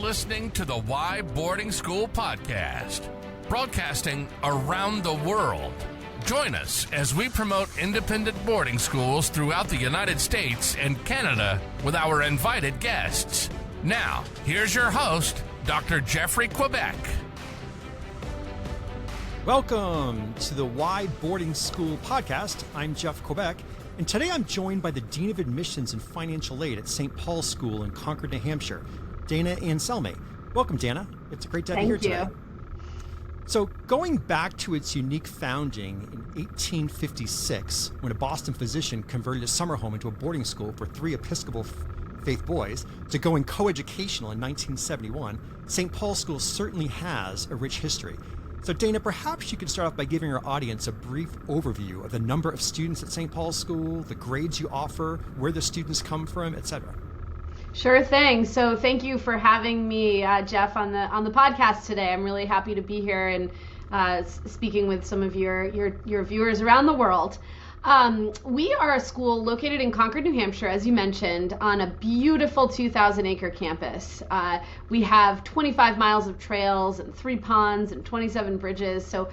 listening to the Why Boarding School podcast, broadcasting around the world. Join us as we promote independent boarding schools throughout the United States and Canada with our invited guests. Now, here's your host, Dr. Jeffrey Quebec. Welcome to the Why Boarding School podcast. I'm Jeff Quebec, and today I'm joined by the Dean of Admissions and Financial Aid at St. Paul's School in Concord, New Hampshire, Dana Anselmi. Welcome, Dana. It's a great to have you here today. So, going back to its unique founding in 1856, when a Boston physician converted a summer home into a boarding school for 3 Episcopal faith boys, to going coeducational in 1971, St. Paul's School certainly has a rich history. So, Dana, perhaps you could start off by giving our audience a brief overview of the number of students at St. Paul's School, the grades you offer, where the students come from, etc. Sure thing. So thank you for having me, Jeff, on the podcast today. I'm really happy to be here and speaking with some of your viewers around the world. We are a school located in Concord, New Hampshire, as you mentioned, on a beautiful 2,000-acre campus. We have 25 miles of trails and 3 ponds and 27 bridges. So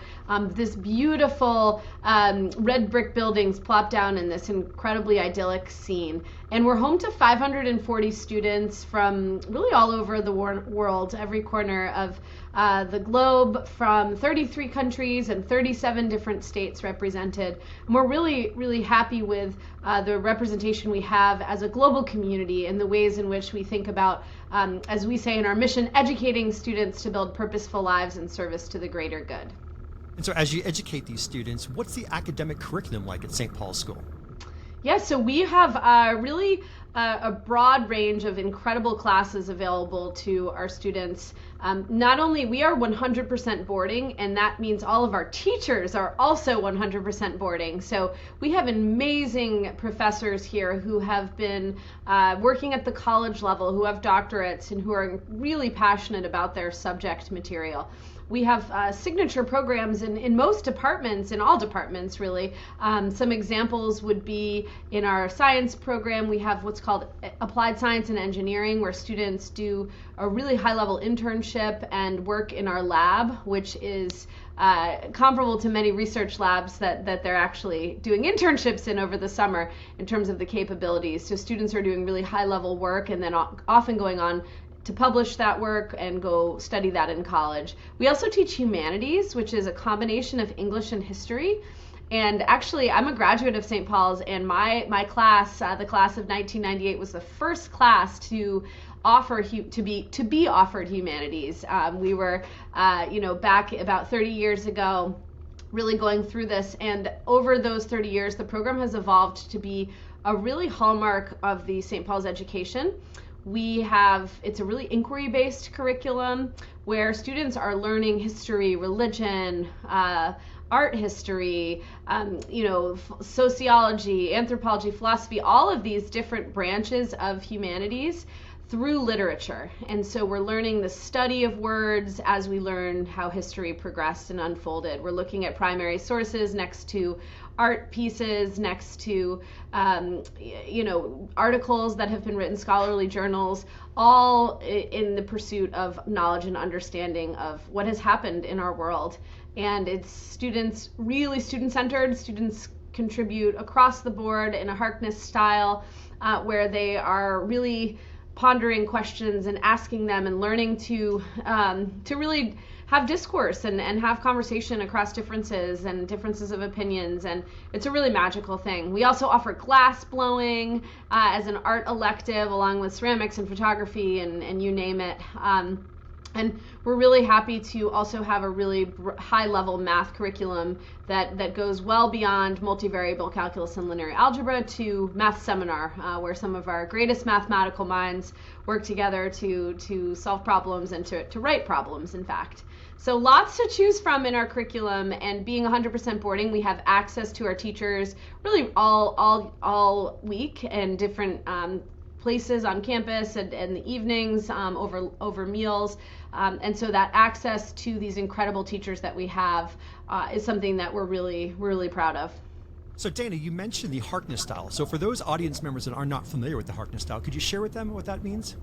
this beautiful red brick buildings plop down in this incredibly idyllic scene. And we're home to 540 students from really all over the world, every corner of the globe, from 33 countries and 37 different states represented. And we're really happy with the representation we have as a global community and the ways in which we think about, as we say in our mission, educating students to build purposeful lives in service to the greater good. And so as you educate these students, what's the academic curriculum like at St. Paul's School? Yeah, so we have really a broad range of incredible classes available to our students. Not only we are 100% boarding, and that means all of our teachers are also 100% boarding. So we have amazing professors here who have been working at the college level, who have doctorates, and who are really passionate about their subject material. We have signature programs in most departments, in all departments really. Some examples would be in our science program, we have what's called Applied Science and Engineering, where students do a really high-level internship and work in our lab, which is comparable to many research labs that they're actually doing internships in over the summer in terms of the capabilities. So students are doing really high-level work and then often going on to publish that work and go study that in college. We also teach humanities, which is a combination of English and history. And actually, I'm a graduate of St. Paul's, and my class, the class of 1998, was the first class to offer to be offered humanities. We were, back about 30 years ago, really going through this, and over those 30 years, the program has evolved to be a really hallmark of the St. Paul's education. It's a really inquiry-based curriculum where students are learning history, religion, art history, sociology, anthropology, philosophy, all of these different branches of humanities through literature. And so we're learning the study of words as we learn how history progressed and unfolded. We're looking at primary sources next to art pieces, next to articles that have been written, scholarly journals, all in the pursuit of knowledge and understanding of what has happened in our world. And it's students, really student-centered. Students contribute across the board in a Harkness style, where they are really pondering questions and asking them and learning to really have discourse and have conversation across differences and differences of opinions, and it's a really magical thing. We also offer glass blowing as an art elective, along with ceramics and photography and you name it. And we're really happy to also have a really high-level math curriculum that goes well beyond multivariable calculus and linear algebra to math seminar, where some of our greatest mathematical minds work together to solve problems and to write problems, in fact. So lots to choose from in our curriculum, and being 100% boarding, we have access to our teachers really all week and different places on campus and the evenings over meals. And so that access to these incredible teachers that we have is something that we're really proud of. So Dana, you mentioned the Harkness style. So for those audience members that are not familiar with the Harkness style, could you share with them what that means?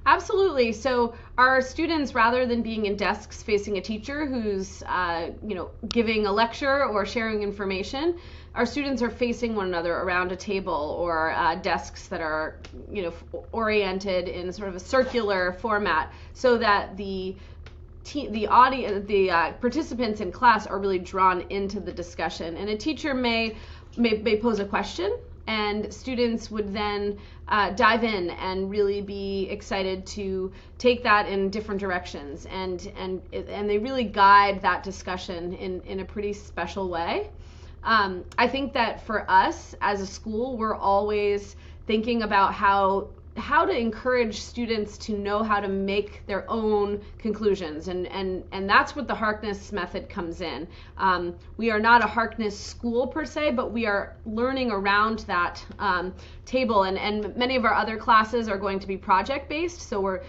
Absolutely. So our students, rather than being in desks facing a teacher who's, giving a lecture or sharing information, our students are facing one another around a table or desks that are, oriented in sort of a circular format, so that the participants in class are really drawn into the discussion. And a teacher may pose a question, and students would then dive in and really be excited to take that in different directions, and they really guide that discussion in a pretty special way. I think that for us as a school, we're always thinking about how to encourage students to know how to make their own conclusions, and that's what the Harkness method comes in. We are not a Harkness school per se, but we are learning around that table, and many of our other classes are going to be project based. So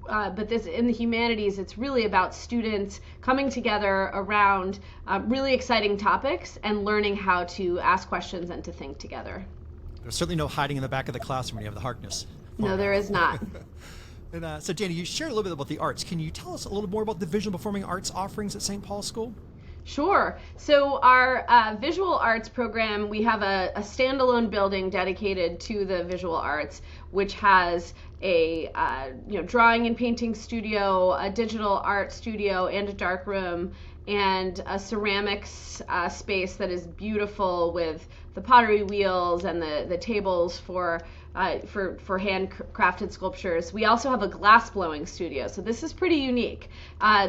but this in the humanities, it's really about students coming together around really exciting topics and learning how to ask questions and to think together. There's certainly no hiding in the back of the class when you have the Harkness. No, there is not. And so, Dana, you shared a little bit about the arts. Can you tell us a little more about the visual performing arts offerings at St. Paul's School? Sure. So our visual arts program, we have a standalone building dedicated to the visual arts, which has a drawing and painting studio, a digital art studio, and a dark room, and a ceramics space that is beautiful with the pottery wheels and the tables for handcrafted sculptures. We also have a glass blowing studio, so this is pretty unique.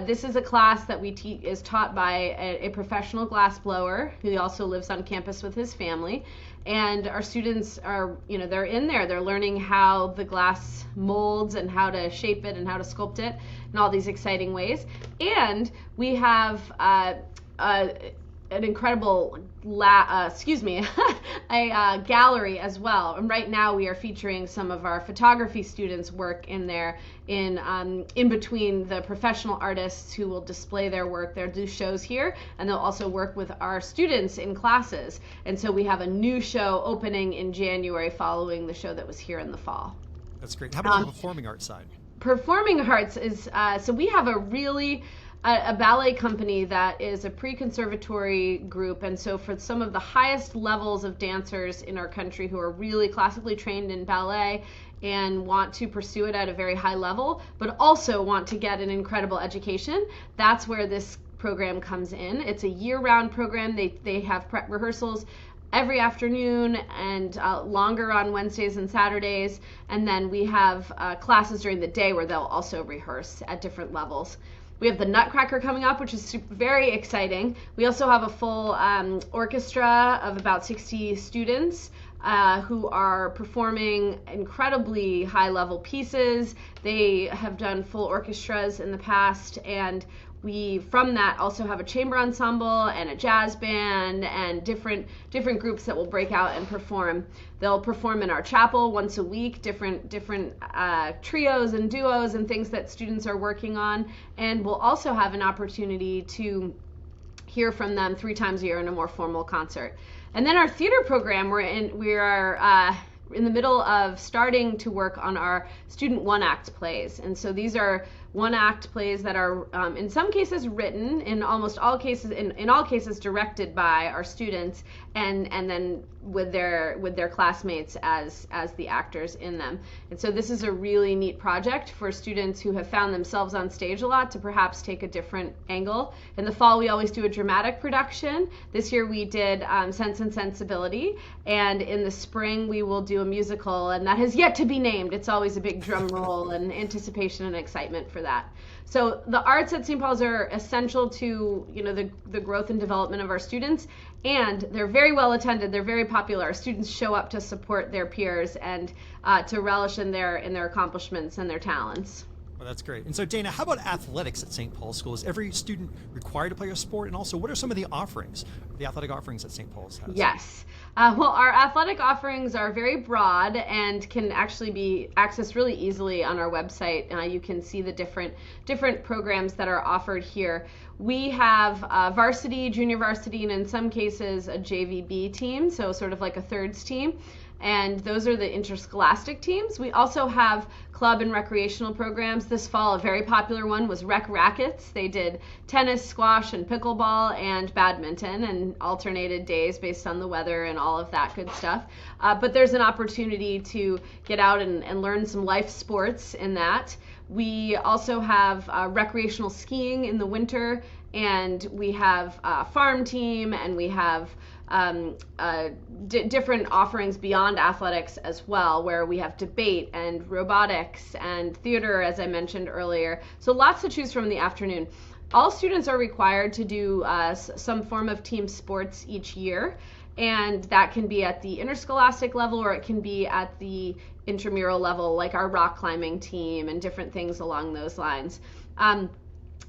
This is a class that is taught by a professional glass blower who also lives on campus with his family. And our students are, they're in there, they're learning how the glass molds and how to shape it and how to sculpt it in all these exciting ways. And we have an incredible a gallery as well. And right now we are featuring some of our photography students' work in there, in between the professional artists who will display their work. They'll do shows here, and they'll also work with our students in classes. And so we have a new show opening in January following the show that was here in the fall. That's great. How about the performing arts side? Performing arts is, so we have a ballet company that is a pre-conservatory group, and so for some of the highest levels of dancers in our country who are really classically trained in ballet and want to pursue it at a very high level, but also want to get an incredible education, that's where this program comes in. It's a year-round program. They have prep rehearsals every afternoon and longer on Wednesdays and Saturdays, and then we have classes during the day where they'll also rehearse at different levels. We have the Nutcracker coming up, which is very exciting. We also have a full orchestra of about 60 students who are performing incredibly high-level pieces. They have done full orchestras in the past, and we, from that, also have a chamber ensemble and a jazz band and different groups that will break out and perform. They'll perform in our chapel once a week, different trios and duos and things that students are working on. And we'll also have an opportunity to hear from them 3 times a year in a more formal concert. And then our theater program, we are in the middle of starting to work on our student one-act plays. And so these are one-act plays that are in some cases written, in almost all cases, in all cases directed by our students, and then with their classmates as the actors in them. And so this is a really neat project for students who have found themselves on stage a lot to perhaps take a different angle. In the fall, we always do a dramatic production. This year we did Sense and Sensibility, and in the spring we will do a musical, and that has yet to be named. It's always a big drum roll and anticipation and excitement for that. So the arts at St. Paul's are essential to the growth and development of our students, and they're very well attended. They're very popular. Our students show up to support their peers and to relish in their accomplishments and their talents. Well, that's great. And so, Dana, how about athletics at St. Paul's School? Is every student required to play a sport? And also, what are some of the athletic offerings that St. Paul's has? Yes. Well, our athletic offerings are very broad and can actually be accessed really easily on our website. You can see the different programs that are offered here. We have varsity, junior varsity, and in some cases a JVB team, so sort of like a thirds team. And those are the interscholastic teams. We also have club and recreational programs. This fall, a very popular one was Rec Rackets. They did tennis, squash, and pickleball and badminton, and alternated days based on the weather and all of that good stuff. But there's an opportunity to get out and learn some life sports in that. We also have recreational skiing in the winter, and we have a farm team, and we have different offerings beyond athletics as well, where we have debate and robotics and theater, as I mentioned earlier. So lots to choose from in the afternoon. All students are required to do some form of team sports each year, and that can be at the interscholastic level or it can be at the intramural level, like our rock climbing team and different things along those lines.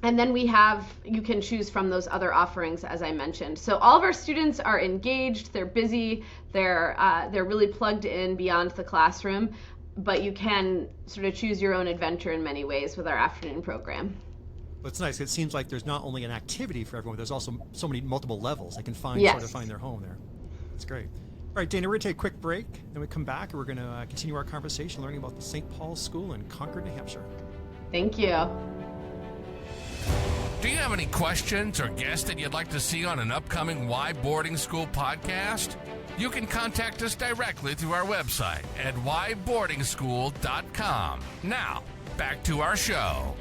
And then you can choose from those other offerings, as I mentioned. So all of our students are engaged, they're busy, they're really plugged in beyond the classroom, but you can sort of choose your own adventure in many ways with our afternoon program. Well, it's nice. It seems like there's not only an activity for everyone, there's also so many multiple levels they can find, Yes. sort of find their home there. That's great. All right, Dana, we're going to take a quick break, then we come back and we're going to continue our conversation learning about the St. Paul's School in Concord, New Hampshire. Thank you. Do you have any questions or guests that you'd like to see on an upcoming Why Boarding School podcast? You can contact us directly through our website at whyboardingschool.com. Now, back to our show.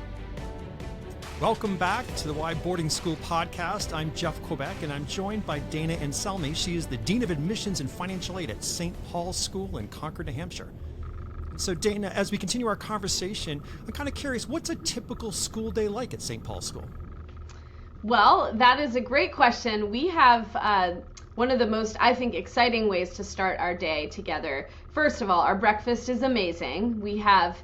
Welcome back to the Why Boarding School podcast. I'm Jeff Quebec, and I'm joined by Dana Anselmi. She is the Dean of Admissions and Financial Aid at St. Paul's School in Concord, New Hampshire. So Dana, as we continue our conversation, I'm kind of curious, what's a typical school day like at St. Paul's School? Well, that is a great question. We have one of the most, I think, exciting ways to start our day together. First of all, our breakfast is amazing. We have,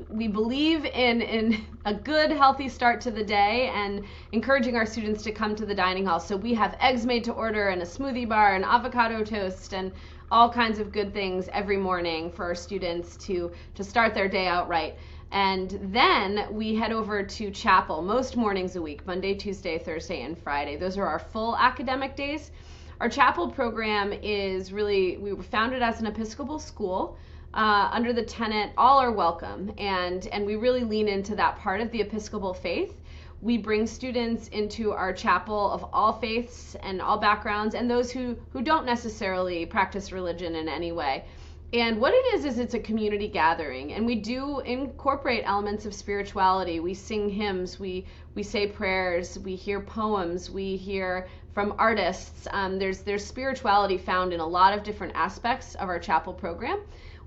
we believe in a good, healthy start to the day and encouraging our students to come to the dining hall. So we have eggs made to order and a smoothie bar and avocado toast and all kinds of good things every morning for our students to start their day out right. And then we head over to chapel most mornings a week, Monday, Tuesday, Thursday, and Friday. Those are our full academic days. Our chapel program is we were founded as an Episcopal school under the tenet, all are welcome. And we really lean into that part of the Episcopal faith. We bring students into our chapel of all faiths and all backgrounds and those who don't necessarily practice religion in any way. And what it is it's a community gathering, and we do incorporate elements of spirituality. We sing hymns, we say prayers, we hear poems, we hear from artists. There's spirituality found in a lot of different aspects of our chapel program.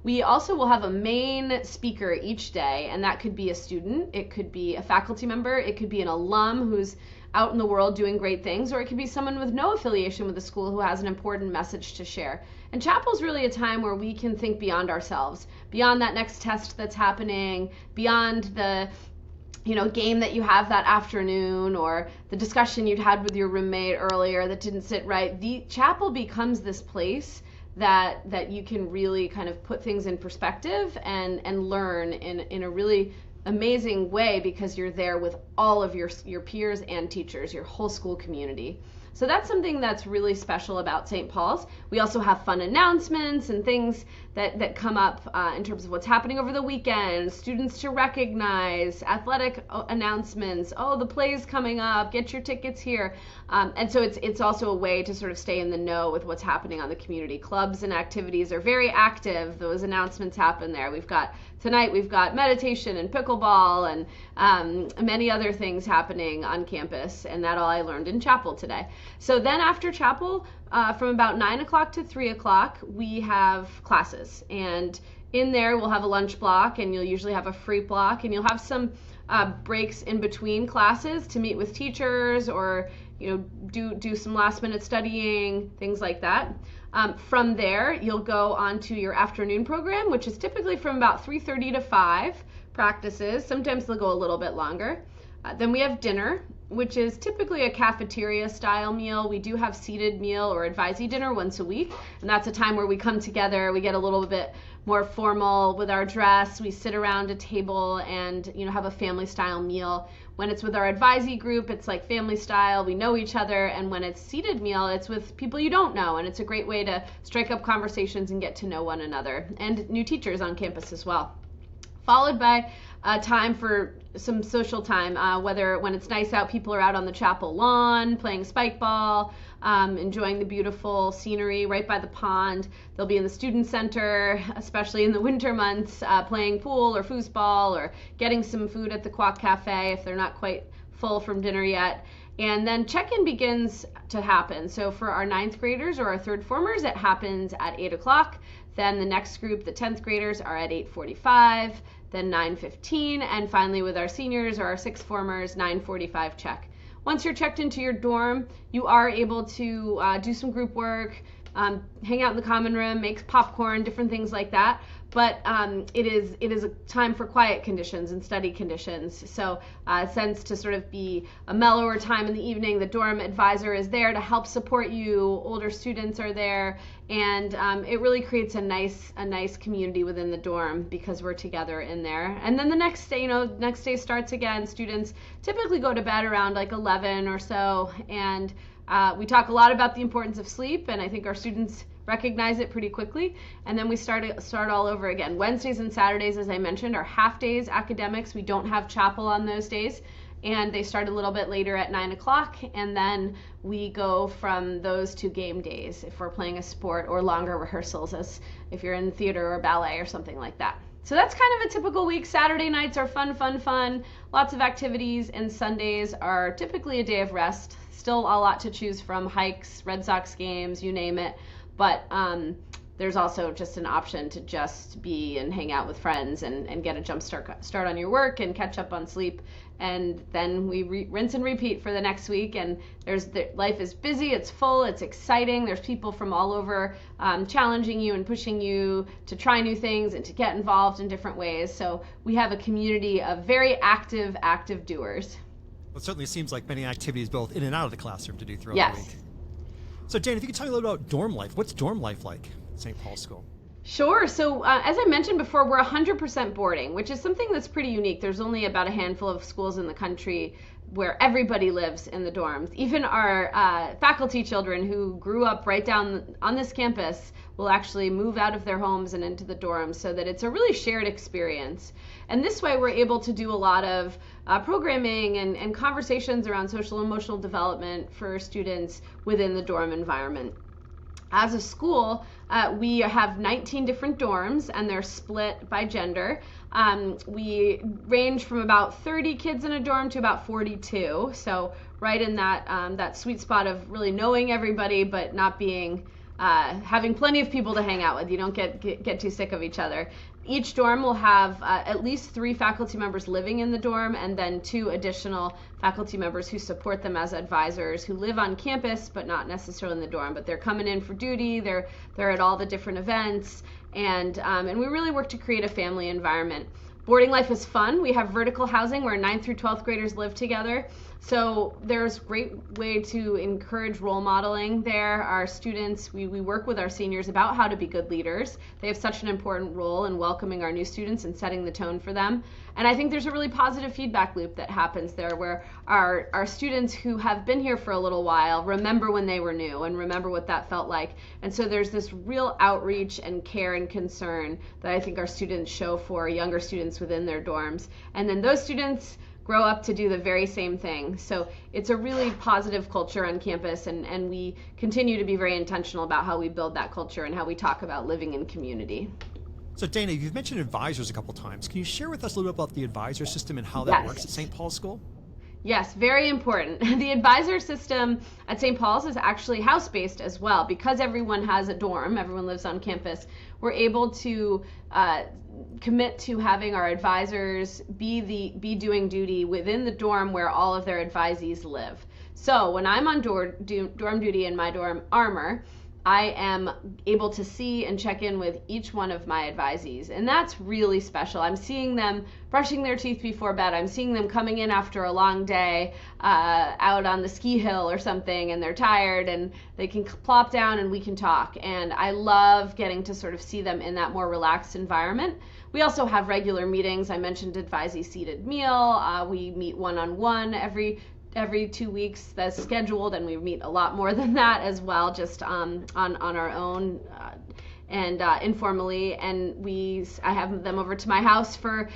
We also will have a main speaker each day, and that could be a student, it could be a faculty member, it could be an alum who's out in the world doing great things, or it could be someone with no affiliation with the school who has an important message to share. And chapel is really a time where we can think beyond ourselves, beyond that next test that's happening, beyond the game that you have that afternoon or the discussion you'd had with your roommate earlier that didn't sit right. The chapel becomes this place that you can really kind of put things in perspective and learn in a really amazing way because you're there with all of your peers and teachers, your whole school community. So that's something that's really special about St. Paul's. We also have fun announcements and things that come up in terms of what's happening over the weekend, students to recognize, athletic announcements, the play's coming up, get your tickets here. And so it's also a way to sort of stay in the know with what's happening on the community. Clubs and activities are very active. Those announcements happen there. Tonight we've got meditation and pickleball and many other things happening on campus, and that all I learned in chapel today. So then after chapel, from about 9 o'clock to 3 o'clock, we have classes. And in there, we'll have a lunch block, and you'll usually have a free block, and you'll have some breaks in between classes to meet with teachers or do some last minute studying, things like that. From there, you'll go on to your afternoon program, which is typically from about 3:30 to 5 practices. Sometimes they'll go a little bit longer. Then we have dinner, which is typically a cafeteria style meal. We do have seated meal or advisee dinner once a week, and that's a time where we come together, we get a little bit more formal with our dress, we sit around a table and have a family style meal. When it's with our advisee group, it's like family style, we know each other, and when it's seated meal, it's with people you don't know, and it's a great way to strike up conversations and get to know one another, and new teachers on campus as well. Followed by time for some social time, whether when it's nice out, people are out on the chapel lawn playing spike ball, enjoying the beautiful scenery right by the pond. They'll be in the student center, especially in the winter months, playing pool or foosball or getting some food at the Quack Cafe if they're not quite full from dinner yet. And then check-in begins to happen. So for our 9th graders or our 3rd formers, it happens at 8 o'clock. Then the next group, the 10th graders, are at 8:45, then 9:15, and finally with our seniors or our 6th formers, 9:45 check. Once you're checked into your dorm, you are able to do some group work, hang out in the common room, make popcorn, different things like that. But it is a time for quiet conditions and study conditions. So it tends to sort of be a mellower time in the evening. The dorm advisor is there to help support you. Older students are there, and it really creates a nice community within the dorm because we're together in there. And then the next day starts again. Students typically go to bed around like 11 or so, and we talk a lot about the importance of sleep, and I think our students recognize it pretty quickly. And then we start all over again. Wednesdays and Saturdays, as I mentioned, are half days academics. We don't have chapel on those days, and they start a little bit later at 9 o'clock, and then we go from those to game days if we're playing a sport, or longer rehearsals as if you're in theater or ballet or something like that. So that's kind of a typical week. Saturday nights are fun, lots of activities, and Sundays are typically a day of rest. Still a lot to choose from, hikes, Red Sox games, you name it. But there's also just an option to just be and hang out with friends and get a jump start on your work and catch up on sleep. And then we rinse and repeat for the next week. And life is busy, it's full, it's exciting. There's people from all over challenging you and pushing you to try new things and to get involved in different ways. So we have a community of very active doers. Well, it certainly seems like many activities both in and out of the classroom to do throughout the week. Yes. So, Dana, if you could tell me a little about dorm life. What's dorm life like at St. Paul's School? Sure. So as I mentioned before, we're 100% boarding, which is something that's pretty unique. There's only about a handful of schools in the country where everybody lives in the dorms. Even our faculty children who grew up right down on this campus will actually move out of their homes and into the dorms, so that it's a really shared experience. And this way we're able to do a lot of programming and conversations around social and emotional development for students within the dorm environment. As a school, we have 19 different dorms, and they're split by gender. We range from about 30 kids in a dorm to about 42, so right in that sweet spot of really knowing everybody, but not being having plenty of people to hang out with. You don't get too sick of each other. Each dorm will have at least 3 faculty members living in the dorm, and then 2 additional faculty members who support them as advisors, who live on campus but not necessarily in the dorm, but they're coming in for duty. They're at all the different events, and we really work to create a family environment. Boarding life is fun. We have vertical housing where 9th through 12th graders live together. So there's a great way to encourage role modeling there. Our students, we work with our seniors about how to be good leaders. They have such an important role in welcoming our new students and setting the tone for them. And I think there's a really positive feedback loop that happens there, where our students who have been here for a little while remember when they were new and remember what that felt like. And so there's this real outreach and care and concern that I think our students show for younger students within their dorms. And then those students grow up to do the very same thing. So it's a really positive culture on campus, and we continue to be very intentional about how we build that culture and how we talk about living in community. So, Dana, you've mentioned advisors a couple times. Can you share with us a little bit about the advisor system and how that works at St. Paul's School? Yes, very important. The advisor system at St. Paul's is actually house-based as well. Because everyone has a dorm, everyone lives on campus, we're able to commit to having our advisors be doing duty within the dorm where all of their advisees live. So when I'm on dorm duty in my dorm Armor, I am able to see and check in with each one of my advisees. And that's really special. I'm seeing them brushing their teeth before bed. I'm seeing them coming in after a long day out on the ski hill or something, and they're tired and they can plop down and we can talk. And I love getting to sort of see them in that more relaxed environment. We also have regular meetings. I mentioned advisee seated meal. We meet one-on-one every 2 weeks. That's scheduled, and we meet a lot more than that as well, just on our own and informally. And I have them over to my house for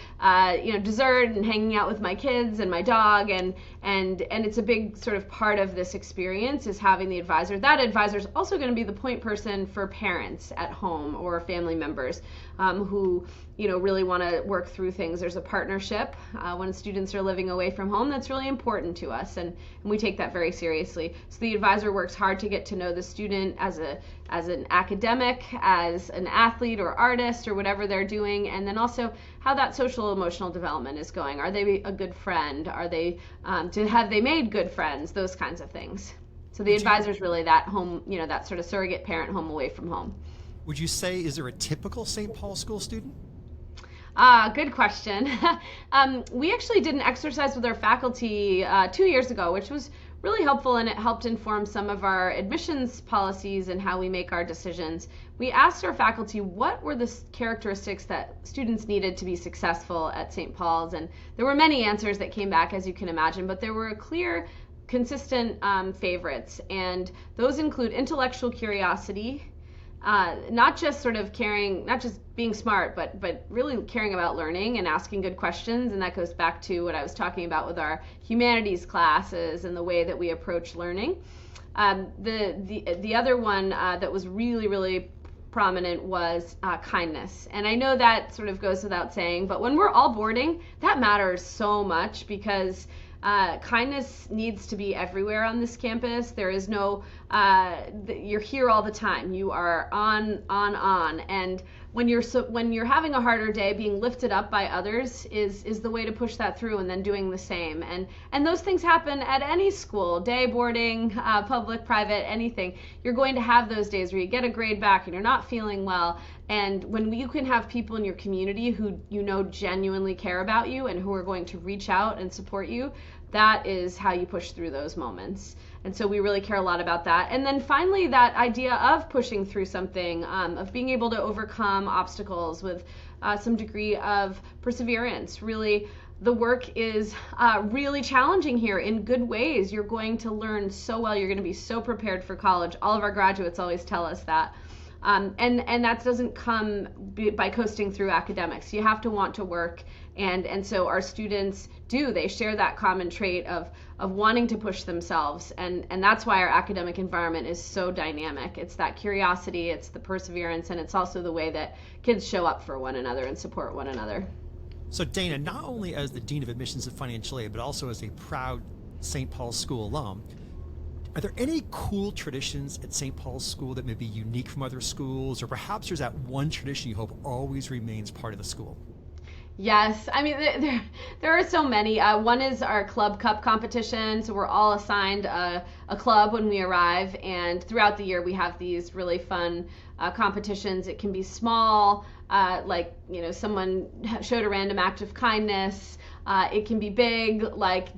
dessert and hanging out with my kids and my dog, and it's a big sort of part of this experience is having the advisor. That advisor is also going to be the point person for parents at home or family members who really want to work through things. There's a partnership when students are living away from home that's really important to us, and we take that very seriously. So the advisor works hard to get to know the student as an academic, as an athlete or artist or whatever they're doing, and then also how that social emotional development is going. Are they a good friend? Are they have they made good friends? Those kinds of things. So the advisor is really that home, that sort of surrogate parent home away from home. Would you say, is there a typical St. Paul school student? Good question. We actually did an exercise with our faculty 2 years ago, which was really helpful, and it helped inform some of our admissions policies and how we make our decisions. We asked our faculty what were the characteristics that students needed to be successful at St. Paul's, and there were many answers that came back, as you can imagine, but there were clear, consistent favorites, and those include intellectual curiosity, not just sort of caring, not just being smart, but really caring about learning and asking good questions. And that goes back to what I was talking about with our humanities classes and the way that we approach learning. The other one that was really, really prominent was kindness. And I know that sort of goes without saying, but when we're all boarding, that matters so much because kindness needs to be everywhere on this campus. There is no, you're here all the time. You are on. And when you're having a harder day, being lifted up by others is the way to push that through, and then doing the same. And those things happen at any school, day boarding, public, private, anything. You're going to have those days where you get a grade back and you're not feeling well. And when you can have people in your community who genuinely care about you and who are going to reach out and support you, that is how you push through those moments. And so we really care a lot about that. And then finally, that idea of pushing through something, of being able to overcome obstacles with some degree of perseverance. Really, the work is really challenging here in good ways. You're going to learn so well. You're going to be so prepared for college. All of our graduates always tell us that. And that doesn't come by coasting through academics. You have to want to work, and so our students they share that common trait of wanting to push themselves, and that's why our academic environment is so dynamic. It's that curiosity, it's the perseverance, and it's also the way that kids show up for one another and support one another. So Dana, not only as the Dean of Admissions and Financial Aid, but also as a proud St. Paul's School alum, are there any cool traditions at St. Paul's School that may be unique from other schools, or perhaps there's that one tradition you hope always remains part of the school? Yes, I mean, there are so many. One is our club cup competition. So we're all assigned a club when we arrive, and throughout the year we have these really fun competitions. It can be small, like, someone showed a random act of kindness. It can be big, like,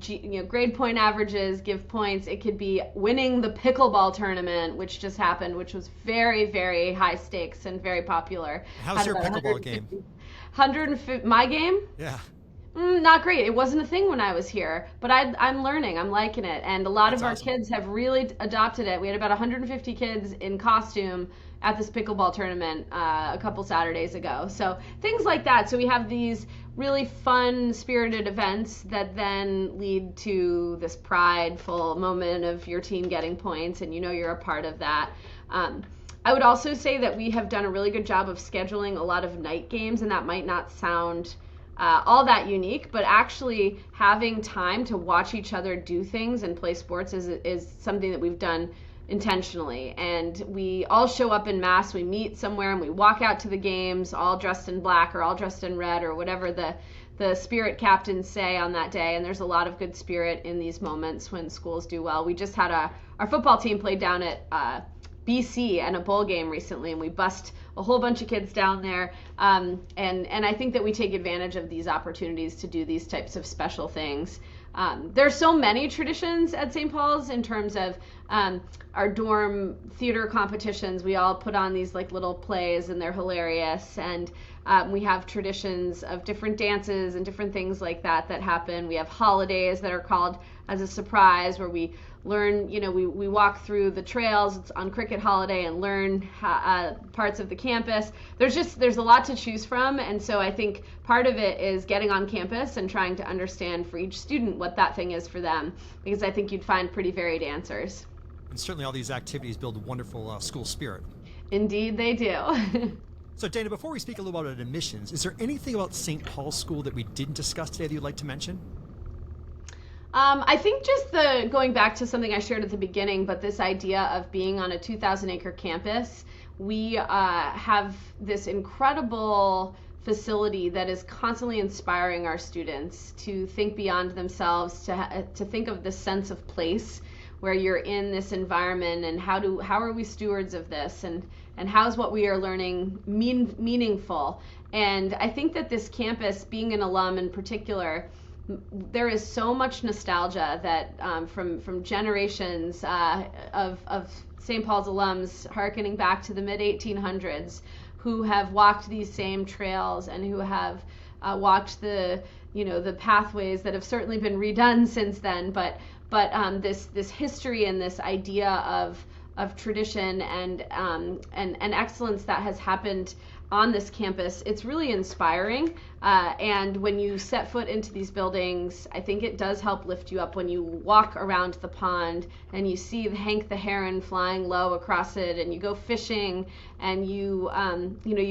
grade point averages, give points. It could be winning the pickleball tournament, which just happened, which was very, very high stakes and very popular. How's your pickleball game? 150, my game? Yeah. Not great. It wasn't a thing when I was here, but I'm learning. I'm liking it. And a lot of our kids have really adopted it. We had about 150 kids in costume at this pickleball tournament a couple Saturdays ago. So things like that. So we have these really fun, spirited events that then lead to this prideful moment of your team getting points, and you're a part of that. I would also say that we have done a really good job of scheduling a lot of night games, and that might not sound all that unique, but actually having time to watch each other do things and play sports is something that we've done intentionally. And we all show up in mass, we meet somewhere, and we walk out to the games all dressed in black or all dressed in red or whatever the spirit captains say on that day. And there's a lot of good spirit in these moments when schools do well. We just had our football team played down at BC and a bowl game recently, and we bussed a whole bunch of kids down there. And I think that we take advantage of these opportunities to do these types of special things. There's so many traditions at St. Paul's in terms of our dorm theater competitions. We all put on these like little plays, and they're hilarious. And we have traditions of different dances and different things like that happen. We have holidays that are called as a surprise, where we learn, we walk through the trails on cricket holiday and learn parts of the campus. There's a lot to choose from. And so I think part of it is getting on campus and trying to understand for each student what that thing is for them, because I think you'd find pretty varied answers. And certainly all these activities build wonderful school spirit. Indeed they do. So Dana, before we speak a little about admissions, is there anything about St. Paul's School that we didn't discuss today that you'd like to mention? I think just going back to something I shared at the beginning, but this idea of being on a 2,000-acre campus, we have this incredible facility that is constantly inspiring our students to think beyond themselves, to think of this sense of place where you're in this environment, and how are we stewards of this, and how's what we are learning meaningful. And I think that this campus, being an alum in particular, there is so much nostalgia that from generations of St. Paul's alums hearkening back to the mid-1800s, who have walked these same trails and who have walked the pathways that have certainly been redone since then, but this history and this idea of tradition and excellence that has happened on this campus, it's really inspiring. And when you set foot into these buildings, I think it does help lift you up when you walk around the pond and you see Hank the heron flying low across it, and you go fishing, and you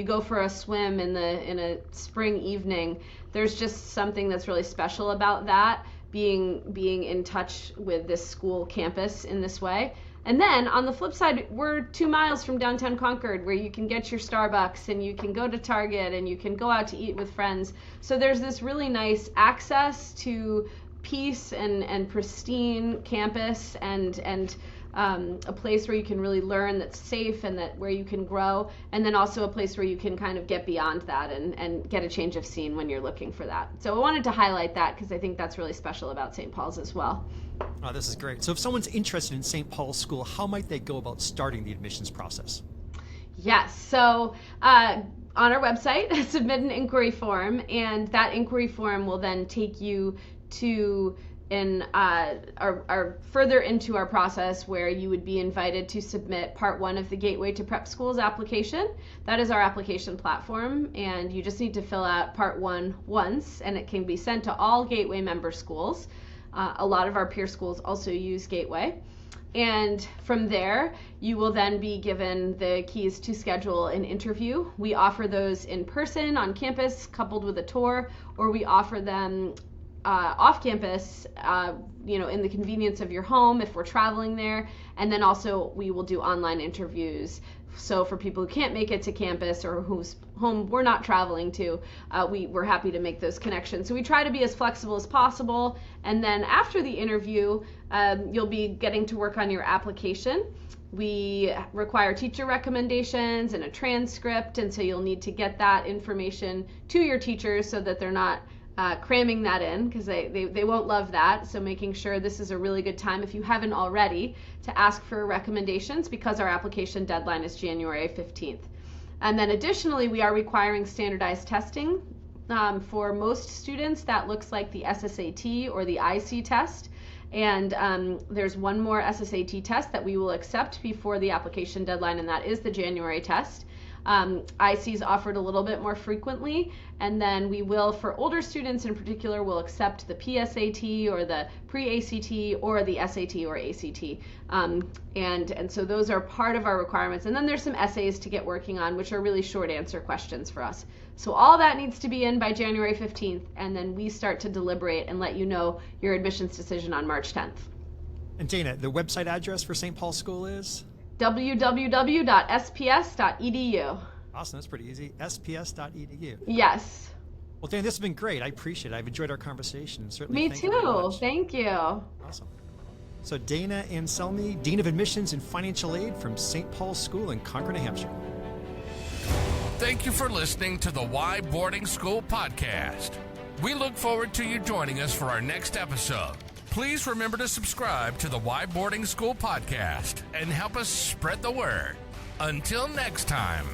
go for a swim in a spring evening. There's just something that's really special about that, being in touch with this school campus in this way. And then on the flip side, we're 2 miles from downtown Concord, where you can get your Starbucks and you can go to Target and you can go out to eat with friends. So there's this really nice access to peace and pristine campus and a place where you can really learn that's safe and where you can grow, and then also a place where you can kind of get beyond that and get a change of scene when you're looking for that. So I wanted to highlight that because I think that's really special about St. Paul's as well. Oh, this is great. So if someone's interested in St. Paul's School, how might they go about starting the admissions process? Yes. So on our website, submit an inquiry form, and that inquiry form will then take you to our further into our process, where you would be invited to submit part 1 of the Gateway to Prep Schools application. That is our application platform, and you just need to fill out part 1 once, and it can be sent to all Gateway member schools. A lot of our peer schools also use Gateway. And from there, you will then be given the keys to schedule an interview. We offer those in person on campus, coupled with a tour, or we offer them off campus, in the convenience of your home if we're traveling there. And then also we will do online interviews. So for people who can't make it to campus or whose home we're not traveling to, we're happy to make those connections. So we try to be as flexible as possible. And then after the interview, you'll be getting to work on your application. We require teacher recommendations and a transcript, and so you'll need to get that information to your teachers so that they're not cramming that in, because they won't love that. So making sure this is a really good time, if you haven't already, to ask for recommendations, because our application deadline is January 15th. And then additionally, we are requiring standardized testing. For most students, that looks like the SSAT or the IC test. And there's one more SSAT test that we will accept before the application deadline, and that is the January test. IC is offered a little bit more frequently, and then we will, for older students in particular, will accept the PSAT or the pre-ACT or the SAT or ACT. And so those are part of our requirements. And then there's some essays to get working on, which are really short answer questions for us. So all that needs to be in by January 15th, and then we start to deliberate and let you know your admissions decision on March 10th. And Dana, the website address for St. Paul's School is? www.sps.edu. Awesome, that's pretty easy. sps.edu. Yes. Well, Dan, this has been great. I appreciate it. I've enjoyed our conversation. Certainly. Me too. Thank you. Awesome. So Dana Anselmi, Dean of Admissions and Financial Aid from St. Paul's School in Concord, New Hampshire. Thank you for listening to the Why Boarding School podcast. We look forward to you joining us for our next episode. Please remember to subscribe to the Why Boarding School podcast and help us spread the word. Until next time.